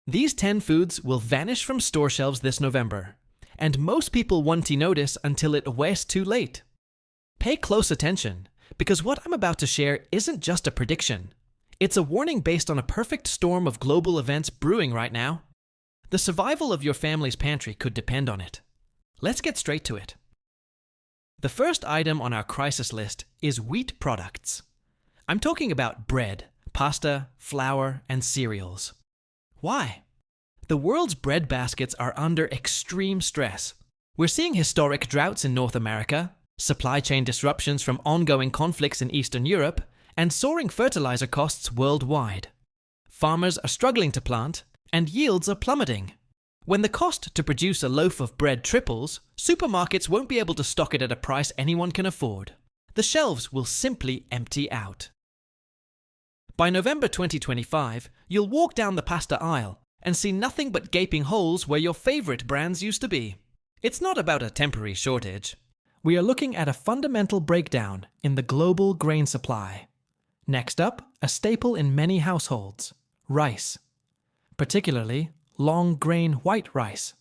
These 10 foods will vanish from store shelves this November, and most people won't notice until it was too late. Pay close attention, because what I'm about to share isn't just a prediction. It's a warning based on a perfect storm of global events brewing right now. The survival of your family's pantry could depend on it. Let's get straight to it. The first item on our crisis list is wheat products. I'm talking about bread, pasta, flour, and cereals. Why? The world's bread baskets are under extreme stress. We're seeing historic droughts in North America, supply chain disruptions from ongoing conflicts in Eastern Europe, and soaring fertilizer costs worldwide. Farmers are struggling to plant, and yields are plummeting. When the cost to produce a loaf of bread triples, supermarkets won't be able to stock it at a price anyone can afford. The shelves will simply empty out. By November 2025, you'll walk down the pasta aisle and see nothing but gaping holes where your favorite brands used to be. It's not about a temporary shortage. We are looking at a fundamental breakdown in the global grain supply. Next up, a staple in many households: rice. Particularly long grain white rice.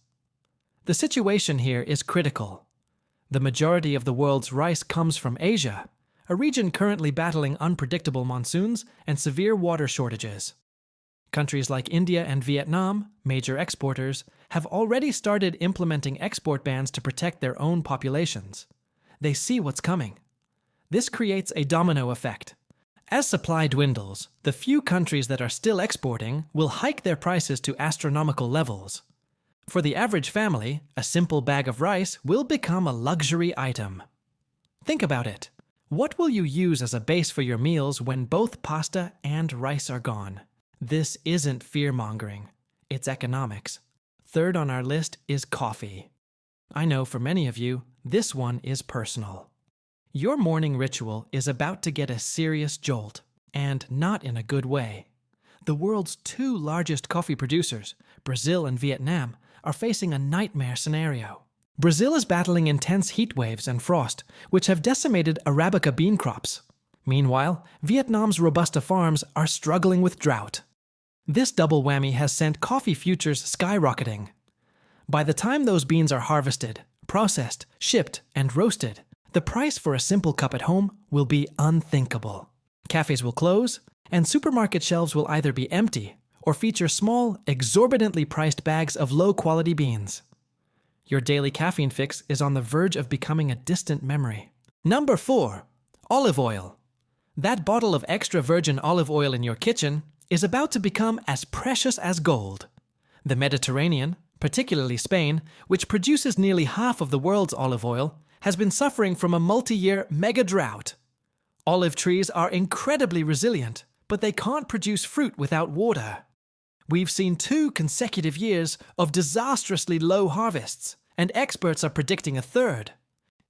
The situation here is critical. The majority of the world's rice comes from Asia, a region currently battling unpredictable monsoons and severe water shortages. Countries like India and Vietnam, major exporters, have already started implementing export bans to protect their own populations. They see what's coming. This creates a domino effect. As supply dwindles, the few countries that are still exporting will hike their prices to astronomical levels. For the average family, a simple bag of rice will become a luxury item. Think about it. What will you use as a base for your meals when both pasta and rice are gone? This isn't fear-mongering. It's economics. Third on our list is coffee. I know for many of you, this one is personal. Your morning ritual is about to get a serious jolt, and not in a good way. The world's two largest coffee producers, Brazil and Vietnam, are facing a nightmare scenario. Brazil is battling intense heat waves and frost, which have decimated Arabica bean crops. Meanwhile, Vietnam's Robusta farms are struggling with drought. This double whammy has sent coffee futures skyrocketing. By the time those beans are harvested, processed, shipped, and roasted, the price for a simple cup at home will be unthinkable. Cafes will close, and supermarket shelves will either be empty or feature small, exorbitantly priced bags of low-quality beans. Your daily caffeine fix is on the verge of becoming a distant memory. Number 4. Olive oil. That bottle of extra virgin olive oil in your kitchen is about to become as precious as gold. The Mediterranean, particularly Spain, which produces nearly half of the world's olive oil, has been suffering from a multi-year mega drought. Olive trees are incredibly resilient, but they can't produce fruit without water. We've seen 2 consecutive years of disastrously low harvests, and experts are predicting a third.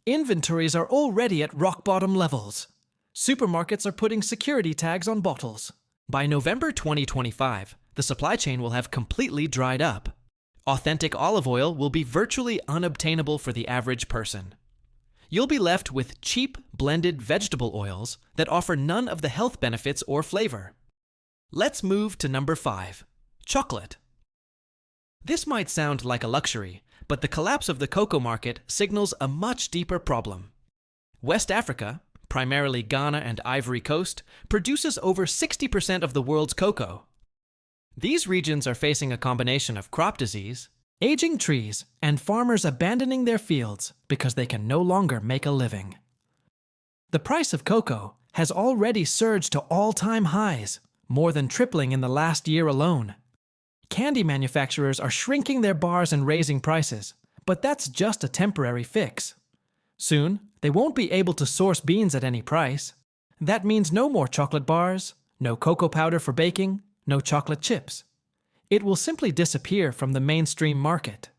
Inventories are already at rock-bottom levels. Supermarkets are putting security tags on bottles. By November 2025, the supply chain will have completely dried up. Authentic olive oil will be virtually unobtainable for the average person. You'll be left with cheap, blended vegetable oils that offer none of the health benefits or flavor. Let's move to number 5. Chocolate. This might sound like a luxury, but the collapse of the cocoa market signals a much deeper problem. West Africa, primarily Ghana and Ivory Coast, produces over 60% of the world's cocoa. These regions are facing a combination of crop disease, aging trees, and farmers abandoning their fields because they can no longer make a living. The price of cocoa has already surged to all-time highs, more than tripling in the last year alone. Candy manufacturers are shrinking their bars and raising prices, but that's just a temporary fix. Soon, they won't be able to source beans at any price. That means no more chocolate bars, no cocoa powder for baking, no chocolate chips. It will simply disappear from the mainstream market.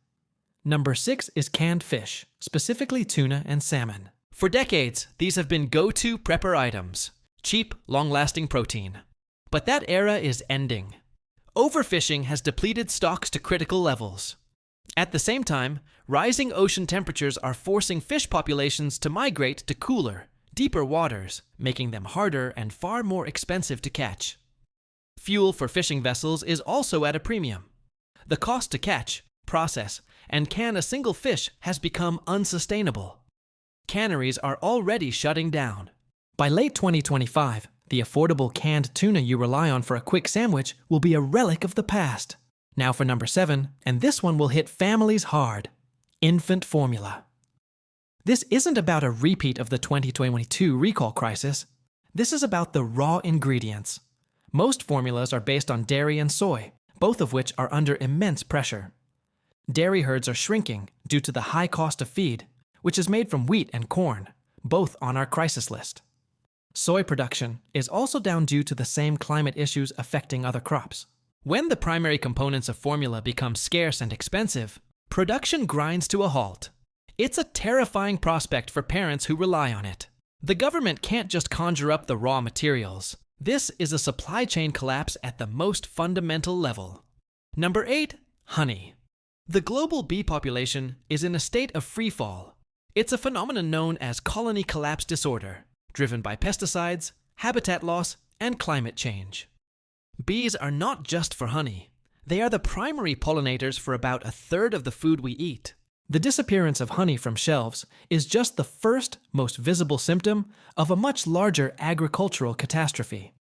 Number 6 is canned fish, specifically tuna and salmon. For decades, these have been go-to prepper items, cheap, long-lasting protein. But that era is ending. Overfishing has depleted stocks to critical levels. At the same time, rising ocean temperatures are forcing fish populations to migrate to cooler, deeper waters, making them harder and far more expensive to catch. Fuel for fishing vessels is also at a premium. The cost to catch, process, and can a single fish has become unsustainable. Canneries are already shutting down. By late 2025, the affordable canned tuna you rely on for a quick sandwich will be a relic of the past. Now for number 7, and this one will hit families hard: infant formula. This isn't about a repeat of the 2022 recall crisis. This is about the raw ingredients. Most formulas are based on dairy and soy, both of which are under immense pressure. Dairy herds are shrinking due to the high cost of feed, which is made from wheat and corn, both on our crisis list. Soy production is also down due to the same climate issues affecting other crops. When the primary components of formula become scarce and expensive, production grinds to a halt. It's a terrifying prospect for parents who rely on it. The government can't just conjure up the raw materials. This is a supply chain collapse at the most fundamental level. Number 8, honey. The global bee population is in a state of freefall. It's a phenomenon known as colony collapse disorder, driven by pesticides, habitat loss, and climate change. Bees are not just for honey. They are the primary pollinators for about a third of the food we eat. The disappearance of honey from shelves is just the first, most visible symptom of a much larger agricultural catastrophe.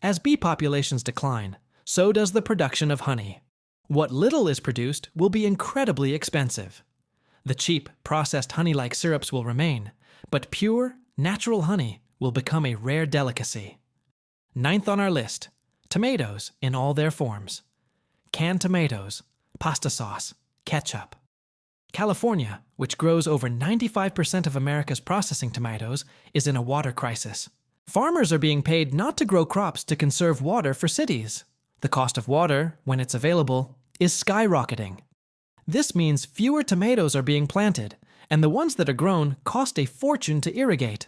As bee populations decline, so does the production of honey. What little is produced will be incredibly expensive. The cheap, processed honey-like syrups will remain, but pure, natural honey will become a rare delicacy. 9th on our list, tomatoes in all their forms. Canned tomatoes, pasta sauce, ketchup. California, which grows over 95% of America's processing tomatoes, is in a water crisis. Farmers are being paid not to grow crops to conserve water for cities. The cost of water, when it's available, is skyrocketing. This means fewer tomatoes are being planted, and the ones that are grown cost a fortune to irrigate.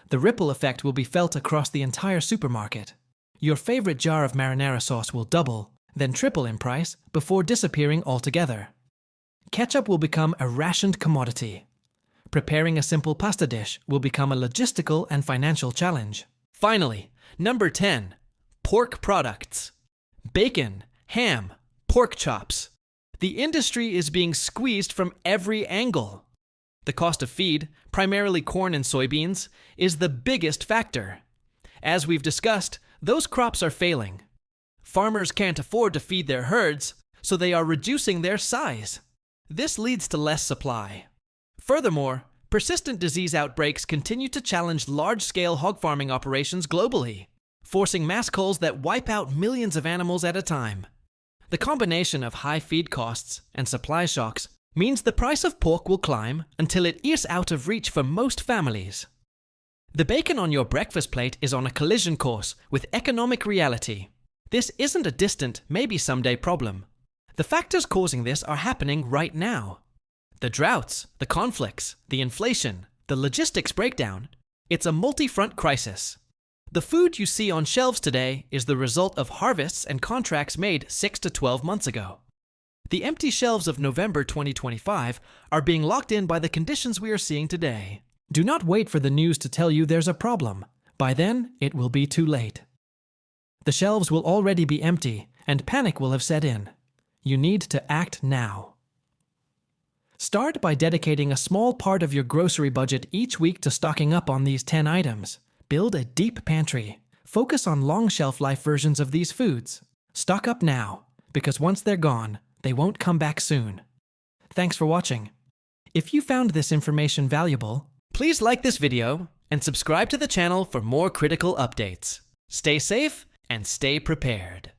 The ripple effect will be felt across the entire supermarket. Your favorite jar of marinara sauce will double, then triple in price before disappearing altogether. Ketchup will become a rationed commodity. Preparing a simple pasta dish will become a logistical and financial challenge. Finally, number 10, pork products. Bacon, ham, pork chops. The industry is being squeezed from every angle. The cost of feed, primarily corn and soybeans, is the biggest factor. As we've discussed, those crops are failing. Farmers can't afford to feed their herds, so they are reducing their size. This leads to less supply. Furthermore, persistent disease outbreaks continue to challenge large-scale hog farming operations globally, forcing mass culls that wipe out millions of animals at a time. The combination of high feed costs and supply shocks means the price of pork will climb until it is out of reach for most families. The bacon on your breakfast plate is on a collision course with economic reality. This isn't a distant, maybe someday problem. The factors causing this are happening right now. The droughts, the conflicts, the inflation, the logistics breakdown. It's a multi-front crisis. The food you see on shelves today is the result of harvests and contracts made 6 to 12 months ago. The empty shelves of November 2025 are being locked in by the conditions we are seeing today. Do not wait for the news to tell you there's a problem. By then, it will be too late. The shelves will already be empty, and panic will have set in. You need to act now. Start by dedicating a small part of your grocery budget each week to stocking up on these 10 items. Build a deep pantry. Focus on long shelf life versions of these foods. Stock up now, because once they're gone, they won't come back soon. Thanks for watching. If you found this information valuable, please like this video and subscribe to the channel for more critical updates. Stay safe and stay prepared.